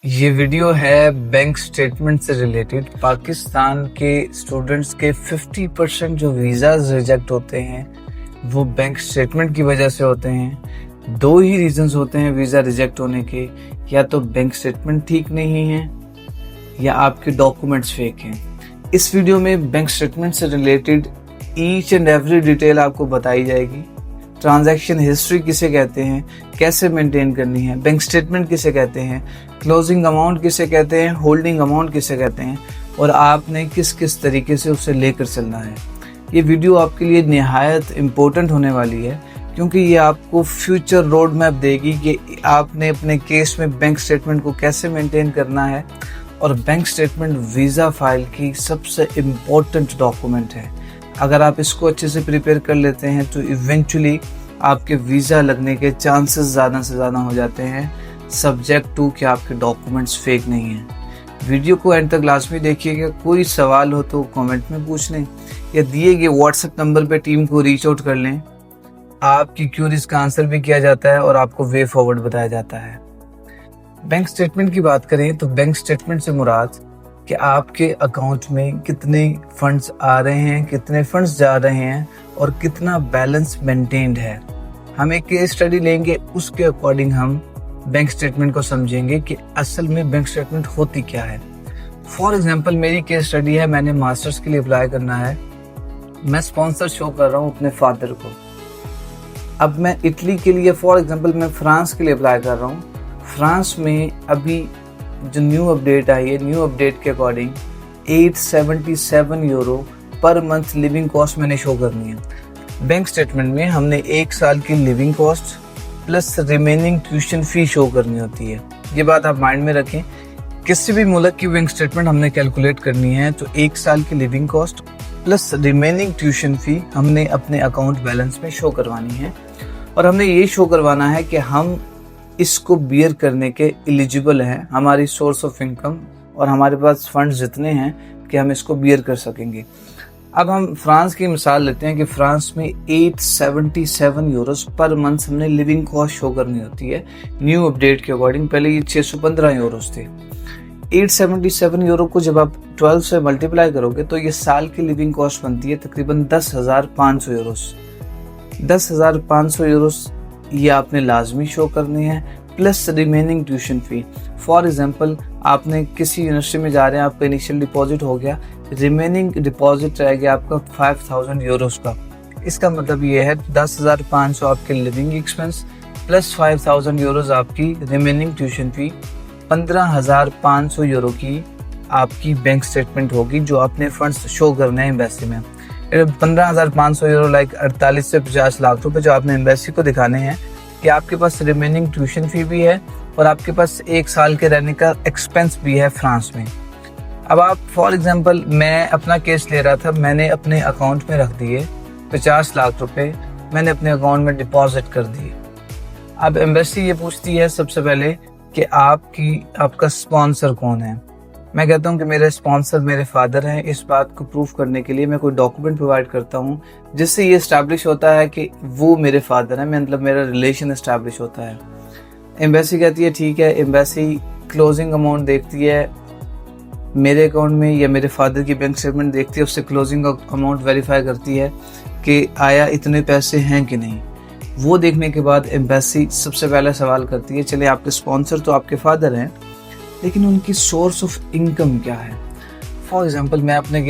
ये वीडियो है bank statement से रिलेटेड। पाकिस्तान के स्टूडेंट्स के 50% जो वीज़ाज रिजेक्ट होते हैं वो बैंक स्टेटमेंट की वजह से होते हैं। दो ही रीजंस होते हैं वीज़ा रिजेक्ट होने के, या तो बैंक स्टेटमेंट ठीक नहीं है या आपके डॉक्यूमेंट्स फेक हैं। इस वीडियो में बैंक स्टेटमेंट से related each and every detail आपको बताई जाएगी। ट्रांजैक्शन हिस्ट्री किसे कहते हैं, कैसे मेंटेन करनी है, बैंक स्टेटमेंट किसे कहते हैं, क्लोजिंग अमाउंट किसे कहते हैं, होल्डिंग अमाउंट किसे कहते हैं, और आपने किस किस तरीके से उसे लेकर चलना है। ये वीडियो आपके लिए निहायत इम्पोर्टेंट होने वाली है, क्योंकि ये आपको फ्यूचर रोड मैप देगी कि आपने अपने केस में बैंक स्टेटमेंट को कैसे मेंटेन करना है। और बैंक स्टेटमेंट वीज़ा फाइल की सबसे इम्पोर्टेंट डॉक्यूमेंट है। अगर आप इसको अच्छे से प्रिपेयर कर लेते हैं तो इवेंचुअली आपके वीज़ा लगने के चांसेस ज़्यादा से ज़्यादा हो जाते हैं, सब्जेक्ट टू कि आपके डॉक्यूमेंट्स फेक नहीं हैं। वीडियो को एंड तक लाजमी देखिएगा। कोई सवाल हो तो कमेंट में पूछ लें या दिए गए व्हाट्सएप नंबर पे टीम को रीच आउट कर लें। आपकी क्यूरीज का आंसर भी किया जाता है और आपको वे फॉरवर्ड बताया जाता है। बैंक स्टेटमेंट की बात करें तो बैंक स्टेटमेंट से मुराद कि आपके अकाउंट में कितने फंड्स आ रहे हैं, कितने फंड्स जा रहे हैं और कितना बैलेंस मेंटेन्ड है। हम एक केस स्टडी लेंगे, उसके अकॉर्डिंग हम बैंक स्टेटमेंट को समझेंगे कि असल में बैंक स्टेटमेंट होती क्या है। फॉर एग्जांपल मेरी केस स्टडी है, मैंने मास्टर्स के लिए अप्लाई करना है। मैं स्पॉन्सर शो कर रहा हूँ अपने फादर को। अब मैं इटली के लिए, फॉर एग्जांपल मैं फ्रांस के लिए अप्लाई कर रहा हूँ। फ्रांस में अभी जो न्यू अपडेट आई है, न्यू अपडेट के according 877 euro per month living cost मैंने शो करनी है। बैंक स्टेटमेंट में हमने एक साल की living cost plus remaining tuition fee show करनी होती है। ये बात आप माइंड में रखें। किसी भी मुल्क की बैंक स्टेटमेंट हमने कैलकुलेट करनी है तो एक साल की living cost plus remaining tuition fee हमने अपने अकाउंट बैलेंस में शो करवानी है। और हमने ये शो करवाना है कि हम इसको बियर करने के एलिजिबल हैं, हमारी सोर्स ऑफ इनकम और हमारे पास फंड्स जितने हैं कि हम इसको बियर कर सकेंगे। अब हम फ्रांस की मिसाल लेते हैं कि फ्रांस में 877 यूरोस पर मंथ हमने लिविंग कॉस्ट शो करनी होती है न्यू अपडेट के अकॉर्डिंग। पहले ये 615 यूरोस थे। 877 यूरो को जब आप 12 से मल्टीप्लाई करोगे तो ये साल की लिविंग कॉस्ट बनती है तकरीबन 10,500 यूरोस। 10,500 यूरोस ये आपने लाजमी शो करनी है plus remaining tuition fee. For example आपने किसी यूनिवर्सिटी में जा रहे हैं, आपका इनिशियल डिपॉजिट हो गया, रिमेनिंग डिपॉजिट रह गया आपका 5,000 यूरोस का। इसका मतलब ये है 10,500 आपके लिविंग एक्सपेंस प्लस 5,000 यूरोस आपकी रिमेनिंग ट्यूशन फी। 15,500 यूरो की आपकी बैंक स्टेटमेंट होगी जो आपने फंड्स शो करने हैं एम्बेसी में। 15,500 यूरो लाइक 48 से 50 लाख रुपए जो आपने एम्बेसी को दिखाने हैं कि आपके पास रिमेनिंग ट्यूशन फी भी है और आपके पास एक साल के रहने का एक्सपेंस भी है फ्रांस में। अब आप फॉर एग्जांपल, मैं अपना केस ले रहा था, मैंने अपने अकाउंट में रख दिए 50 लाख रुपए, मैंने अपने अकाउंट में डिपॉजिट कर दिए। अब एम्बेसी ये पूछती है सबसे पहले कि आपका स्पॉन्सर कौन है। मैं कहता हूं कि मेरे स्पॉन्सर मेरे फादर हैं। इस बात को प्रूफ करने के लिए मैं कोई डॉक्यूमेंट प्रोवाइड करता हूं जिससे ये एस्टैब्लिश होता है कि वो मेरे फादर हैं, मतलब मेरा रिलेशन एस्टैब्लिश होता है। एम्बेसी कहती है ठीक है। एम्बेसी क्लोजिंग अमाउंट देखती है मेरे अकाउंट में या मेरे फादर की बैंक स्टेटमेंट देखती है, उससे क्लोजिंग अमाउंट वेरीफाई करती है कि आया इतने पैसे हैं कि नहीं। वो देखने के बाद एम्बेसी सबसे पहला सवाल करती है, चले आपके स्पॉन्सर तो आपके फादर हैं, लेकिन उनकी सोर्स ऑफ इनकम क्या है। फॉर एग्जांपल मैं अपने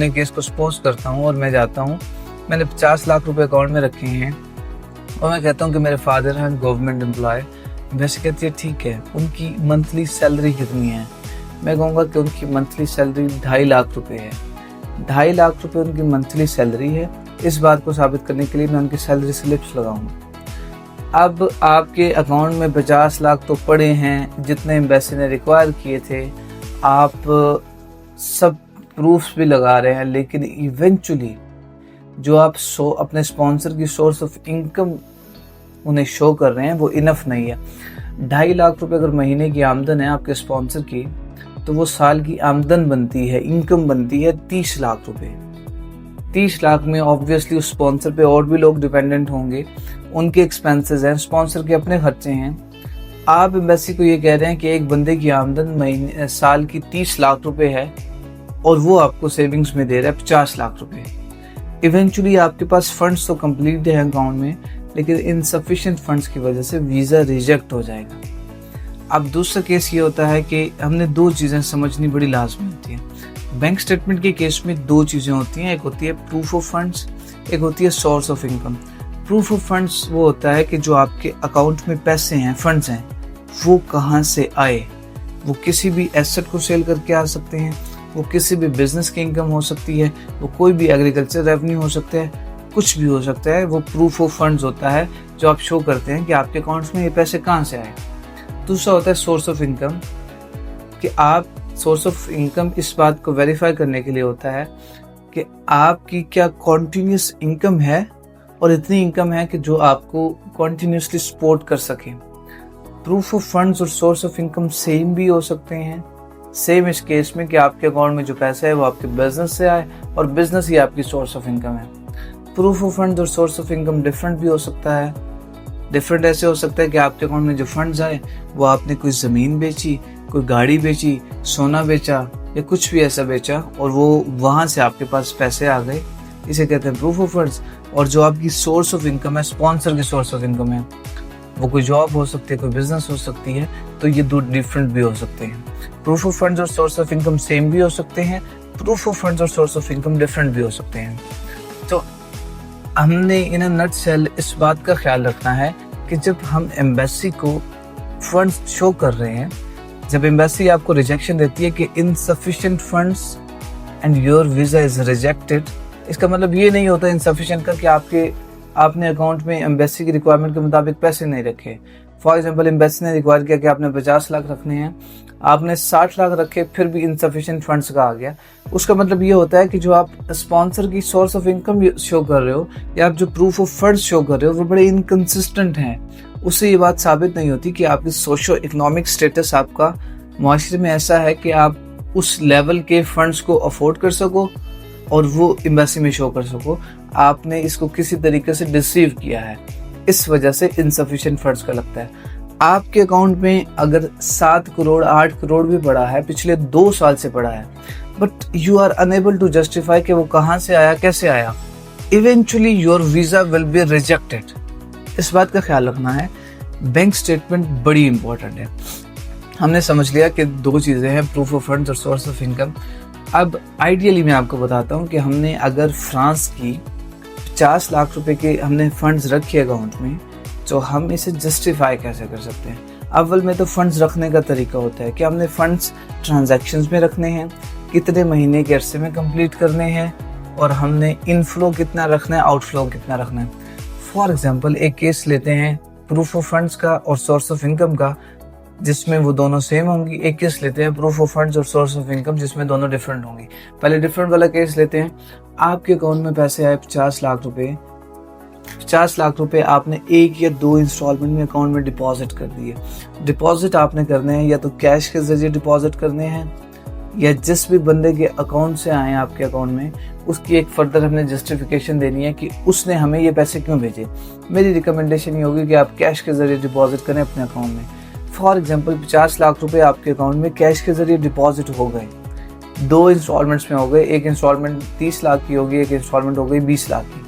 केस को सपोज करता हूँ और मैं जाता हूँ, मैंने 50 लाख रुपए अकाउंट में रखे हैं और मैं कहता हूँ कि मेरे फादर हैं गवर्नमेंट एम्प्लॉय। वैसे कहती है ठीक है, उनकी मंथली सैलरी कितनी है। मैं कहूँगा कि उनकी मंथली सैलरी 2.5 लाख रुपए है। 2.5 लाख रुपए उनकी मंथली सैलरी है। इस बात को साबित करने के लिए मैं उनकी सैलरी स्लिप्स लगाऊंगा। अब आपके अकाउंट में 50 लाख तो पड़े हैं जितने एम्बेसी ने रिक्वायर किए थे, आप सब प्रूफ्स भी लगा रहे हैं, लेकिन इवेंचुअली जो आप अपने स्पॉन्सर की सोर्स ऑफ इनकम उन्हें शो कर रहे हैं वो इनफ नहीं है। 2.5 लाख रुपए अगर महीने की आमदन है आपके स्पॉन्सर की, तो वो साल की आमदन बनती है, इनकम बनती है 30 लाख रुपए। 30 लाख में ऑब्वियसली उस स्पॉन्सर पे और भी लोग डिपेंडेंट होंगे, उनके एक्सपेंसेस हैं, स्पॉन्सर के अपने खर्चे हैं। आप एम्बेसी को ये कह रहे हैं कि एक बंदे की आमदन साल की 30 लाख रुपए है और वो आपको सेविंग्स में दे रहा है 50 लाख रुपए। इवेंचुअली आपके पास फंड्स तो कंप्लीट है अकाउंट में, लेकिन इनसफिशिएंट फंड्स की वजह से वीज़ा रिजेक्ट हो जाएगा। अब दूसरा केस ये होता है कि हमने दो चीज़ें समझनी बड़ी लाजमी होती है। बैंक स्टेटमेंट के केस में दो चीज़ें होती हैं, एक होती है प्रूफ ऑफ फंड्स, एक होती है source of income. Proof of funds वो होता है कि जो आपके अकाउंट में पैसे हैं, फंड्स हैं, वो कहाँ से आए। वो किसी भी एसेट को सेल करके आ सकते हैं, वो किसी भी बिजनेस की इनकम हो सकती है, वो कोई भी एग्रीकल्चर रेवेन्यू हो सकता है, कुछ भी हो सकता है। वो प्रूफ ऑफ फंड्स होता है जो आप शो करते हैं कि आपके अकाउंट्स में ये पैसे कहाँ से आए। दूसरा होता है सोर्स ऑफ इनकम, कि आप सोर्स ऑफ इनकम इस बात को वेरीफाई करने के लिए होता है कि आपकी क्या कॉन्टिन्यूस इनकम है और इतनी इनकम है कि जो आपको कॉन्टिन्यूसली सपोर्ट कर सके। प्रूफ ऑफ फंड्स और सोर्स ऑफ इनकम सेम भी हो सकते हैं। सेम इस केस में कि आपके अकाउंट में जो पैसा है वो आपके बिजनेस से आए और बिजनेस ही आपकी सोर्स ऑफ इनकम है। प्रूफ ऑफ फंड्स और सोर्स ऑफ इनकम डिफरेंट भी हो सकता है। डिफरेंट ऐसे हो सकता है कि आपके अकाउंट में जो फंड्स आए वो आपने कोई ज़मीन बेची, कोई गाड़ी बेची, सोना बेचा या कुछ भी ऐसा बेचा और वो वहाँ से आपके पास पैसे आ गए, इसे कहते हैं प्रूफ ऑफ फंड्स। और जो आपकी सोर्स ऑफ इनकम है, स्पॉन्सर की सोर्स ऑफ इनकम है, वो कोई जॉब हो सकती है, कोई बिजनेस हो सकती है, तो ये दो डिफरेंट भी हो सकते हैं। प्रूफ ऑफ फंड्स और सोर्स ऑफ इनकम सेम भी हो सकते हैं, प्रूफ ऑफ फंड्स और सोर्स ऑफ इनकम डिफरेंट भी हो सकते हैं। तो हमने इन अ नटसेल इस बात का ख्याल रखना है कि जब हम एम्बेसी को फंड्स शो कर रहे हैं, जब एम्बेसी आपको रिजेक्शन देती है कि insufficient funds and your visa is rejected, इसका मतलब ये नहीं होता इनसफिशिएंट का कि आपने अकाउंट में एम्बेसी की रिक्वायरमेंट के मुताबिक पैसे नहीं रखे। फॉर एग्जांपल एम्बेसी ने रिक्वायर किया कि आपने 50 लाख रखने हैं, आपने 60 लाख रखे, फिर भी इनसफिशिएंट फंड्स का आ गया। उसका मतलब ये होता है कि जो आप स्पॉन्सर की सोर्स ऑफ इनकम शो कर रहे हो या आप जो प्रूफ ऑफ फंड्स शो कर रहे हो वो बड़े इनकंसिस्टेंट हैं। उससे ये बात साबित नहीं होती कि आपकी सोशो इकोनॉमिक स्टेटस आपका माशरे में ऐसा है कि आप उस लेवल के फंड्स को अफोर्ड कर सको और वो एम्बेसी में शो कर सको। आपने इसको किसी तरीके से डिसीव किया है, इस वजह से इनसफिशिएंट फंड्स का लगता है। आपके अकाउंट में अगर 7 करोड़ 8 करोड़ भी पड़ा है, पिछले 2 साल से पड़ा है, but you are unable to justify कि वो कहाँ से आया, कैसे आया, eventually your visa will be rejected. इस बात का ख्याल रखना है। बैंक स्टेटमेंट बड़ी इंपॉर्टेंट है। हमने समझ लिया कि दो चीज़ें हैं, प्रूफ ऑफ फंड्स और सोर्स ऑफ इनकम। अब आइडियली मैं आपको बताता हूँ कि हमने अगर फ्रांस की 50 लाख रुपए के हमने फंड्स रखे अकाउंट में, तो हम इसे जस्टिफाई कैसे कर सकते हैं। अव्वल में तो फंड्स रखने का तरीका होता है कि हमने फंड्स ट्रांजैक्शंस में रखने हैं, कितने महीने के अरसे में कंप्लीट करने हैं, और हमने इनफ्लो कितना रखना है, आउटफ्लो कितना रखना है। फॉर एग्जांपल एक केस लेते हैं प्रूफ ऑफ फंड्स का और सोर्स ऑफ इनकम का, जिसमें वो दोनों सेम होंगी। एक केस लेते हैं प्रूफ ऑफ फंड्स और सोर्स ऑफ इनकम जिसमें दोनों डिफरेंट होंगी। पहले डिफरेंट वाला केस लेते हैं। आपके अकाउंट में पैसे आए 50 लाख रुपए। 50 लाख रुपए आपने 1 या 2 इंस्टॉलमेंट में अकाउंट में डिपॉजिट कर दिए। डिपॉजिट आपने करने हैं या तो कैश के जरिए डिपॉजिट करने हैं, या जिस भी बंदे के अकाउंट से आए आपके अकाउंट में उसकी एक फर्दर हमने जस्टिफिकेशन देनी है कि उसने हमें ये पैसे क्यों भेजे। मेरी रिकमेंडेशन ये होगी कि आप कैश के जरिए डिपॉजिट करें अपने अकाउंट में। फॉर एग्जांपल 50 लाख रुपए आपके अकाउंट में कैश के जरिए डिपॉजिट हो गए, 2 इंस्टॉलमेंट्स में हो गए। एक इंस्टॉलमेंट 30 लाख की होगी, एक इंस्टॉलमेंट हो गई 20 लाख की।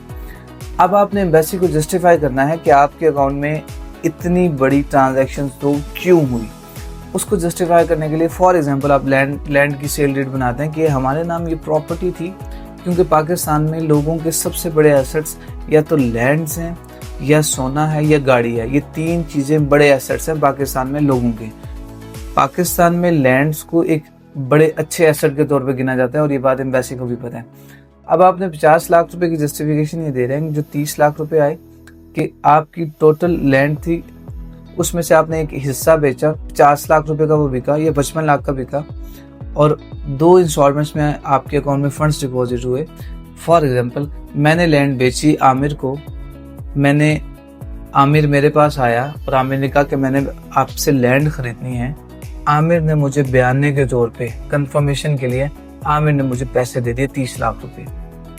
अब आपने एम्बेसी को जस्टिफाई करना है कि आपके अकाउंट में इतनी बड़ी ट्रांजैक्शंस तो क्यों हुई। उसको जस्टिफाई करने के लिए फॉर एग्जांपल आप लैंड की सेल डीड बनाते हैं कि हमारे नाम ये प्रॉपर्टी थी, क्योंकि पाकिस्तान में लोगों के सबसे बड़े एसेट्स या तो लैंड्स हैं, या सोना है, या गाड़ी है। ये 3 चीज़ें बड़े एसेट्स हैं पाकिस्तान में लोगों के। पाकिस्तान में लैंड्स को एक बड़े अच्छे एसेट के तौर पे गिना जाता है और ये बात एम्बेसी को भी पता है। अब आपने 50 लाख रुपए की जस्टिफिकेशन ये दे रहे हैं, जो 30 लाख रुपए आए कि आपकी टोटल लैंड थी, उसमें से आपने एक हिस्सा बेचा, 50 लाख रुपए का वो बिका या 55 लाख का बिका, और 2 इंस्टॉलमेंट्स में आपके अकाउंट में फंड्स डिपॉजिट हुए। फॉर एग्जांपल मैंने लैंड बेची आमिर को, आमिर मेरे पास आया और आमिर ने कहा कि मैंने आपसे लैंड खरीदनी है। आमिर ने मुझे बयाने के तौर पे कंफर्मेशन के लिए आमिर ने मुझे पैसे दे दिए 30 लाख रुपए,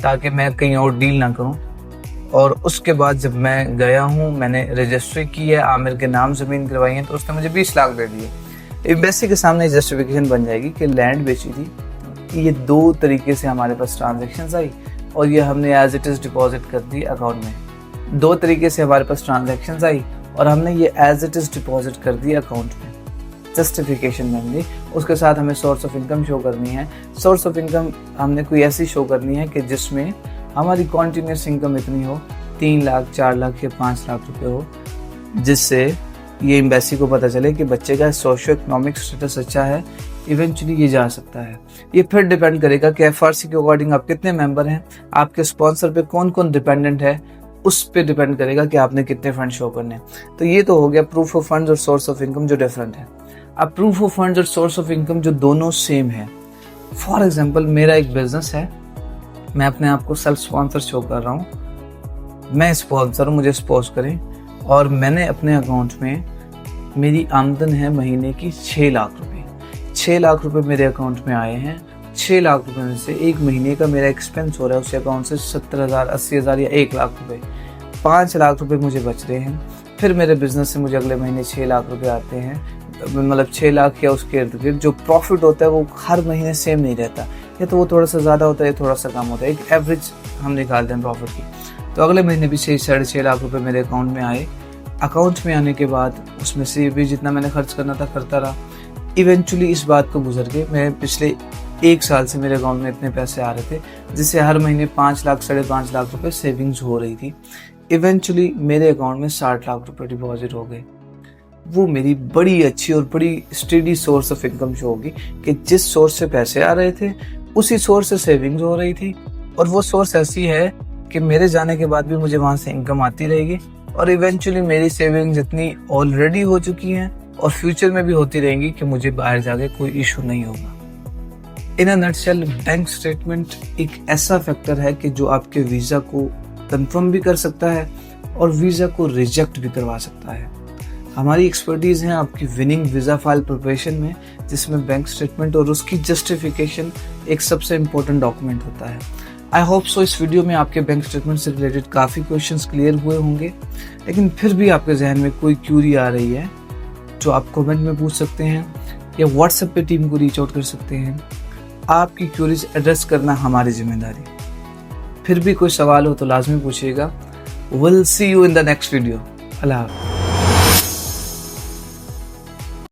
ताकि मैं कहीं और डील ना करूं। और उसके बाद जब मैं गया हूँ, मैंने रजिस्ट्री की है, आमिर के नाम ज़मीन करवाई है, तो उसने मुझे 20 लाख दे दिए। एम्बेसी के सामने जस्टिफिकेशन बन जाएगी कि लैंड बेची थी। ये 2 तरीके से हमारे पास ट्रांजैक्शंस आई और ये हमने एज इट इज़ डिपॉजिट कर दी अकाउंट में। 2 तरीके से हमारे पास ट्रांजैक्शंस आई और हमने ये एज इट इज़ डिपॉजिट कर दी अकाउंट में। जस्टिफिकेशन बन गई। उसके साथ हमें सोर्स ऑफ इनकम शो करनी है। सोर्स ऑफ इनकम हमने कोई ऐसी शो करनी है कि जिसमें हमारी कॉन्टीन्यूस इनकम इतनी हो, 3 लाख, 4 लाख या 5 लाख रुपए हो, जिससे ये एम्बेसी को पता चले कि बच्चे का सोशो इकोनॉमिक स्टेटस अच्छा है, इवेंचुअली ये जा सकता है। ये फिर डिपेंड करेगा कि एफआरसी के अकॉर्डिंग आप कितने मेंबर हैं, आपके स्पॉन्सर पे कौन कौन डिपेंडेंट है, उस पे डिपेंड करेगा कि आपने कितने फंड शो करने हैं। तो ये तो हो गया प्रूफ ऑफ फंड्स और सोर्स ऑफ इनकम जो डिफरेंट है। अब प्रूफ ऑफ फंड्स और सोर्स ऑफ इनकम जो दोनों सेम है, फॉर एग्जांपल मेरा एक बिजनेस है, मैं अपने आप को सेल्फ स्पॉन्सर शो कर रहा हूँ, मैं स्पॉन्सर हूँ, मुझे स्पॉन्स करें, और मैंने अपने अकाउंट में, मेरी आमदन है महीने की 6 लाख रुपए। 6 लाख रुपए मेरे अकाउंट में आए हैं। 6 लाख रुपए में से एक महीने का मेरा एक्सपेंस हो रहा है उस अकाउंट से 70,000, 80,000 या 1 लाख रुपए। 5 लाख रुपए मुझे बच रहे हैं। फिर मेरे बिजनेस से मुझे अगले महीने 6 लाख रुपए आते हैं, मतलब 6 लाख या उसके इर्द गिर्द। जो प्रॉफिट होता है वो हर महीने सेम नहीं रहता, या तो वो थोड़ा सा ज़्यादा होता है या थोड़ा सा कम होता है। एक एवरेज हम निकालते हैं प्रॉफिट की। तो अगले महीने भी 6-6.5 लाख रुपए मेरे अकाउंट में आए। अकाउंट में आने के बाद उसमें से भी जितना मैंने खर्च करना था करता रहा। इवेंचुअली इस बात को गुजर के मैं पिछले 1 साल से मेरे अकाउंट में इतने पैसे आ रहे थे, जिससे हर महीने 5 लाख, 5.5 लाख रुपए सेविंग्स हो रही थी। इवेंचुअली मेरे अकाउंट में 60 लाख रुपए डिपॉजिट हो गए। वो मेरी बड़ी अच्छी और बड़ी steady source of income show होगी कि जिस सोर्स से पैसे आ रहे थे उसी सोर्स से सेविंग्स हो रही थी, और वो सोर्स ऐसी है कि मेरे जाने के बाद भी मुझे वहाँ से इनकम आती रहेगी, और इवेंचुअली मेरी सेविंग्स इतनी ऑलरेडी हो चुकी हैं और फ्यूचर में भी होती रहेंगी कि मुझे बाहर जाके कोई इशू नहीं होगा। इन अ नटशेल, बैंक स्टेटमेंट एक ऐसा फैक्टर है कि जो आपके वीज़ा को कंफर्म भी कर सकता है और वीज़ा को रिजेक्ट भी करवा सकता है। हमारी एक्सपर्टीज़ है आपकी विनिंग वीज़ा फाइल प्रिपरेशन में, जिसमें बैंक स्टेटमेंट और उसकी जस्टिफिकेशन एक सबसे इम्पोर्टेंट डॉक्यूमेंट होता है। आई होप सो इस वीडियो में आपके बैंक स्टेटमेंट से रिलेटेड काफ़ी क्वेश्चंस क्लियर हुए होंगे, लेकिन फिर भी आपके जहन में कोई क्यूरी आ रही है जो आप कमेंट में पूछ सकते हैं या व्हाट्सएप पे टीम को रीच आउट कर सकते हैं। आपकी क्यूरीज एड्रेस करना हमारी जिम्मेदारी। फिर भी कोई सवाल हो तो लाजमी पूछिएगा। Will see you in the next video. अल्लाह हाफ़िज़।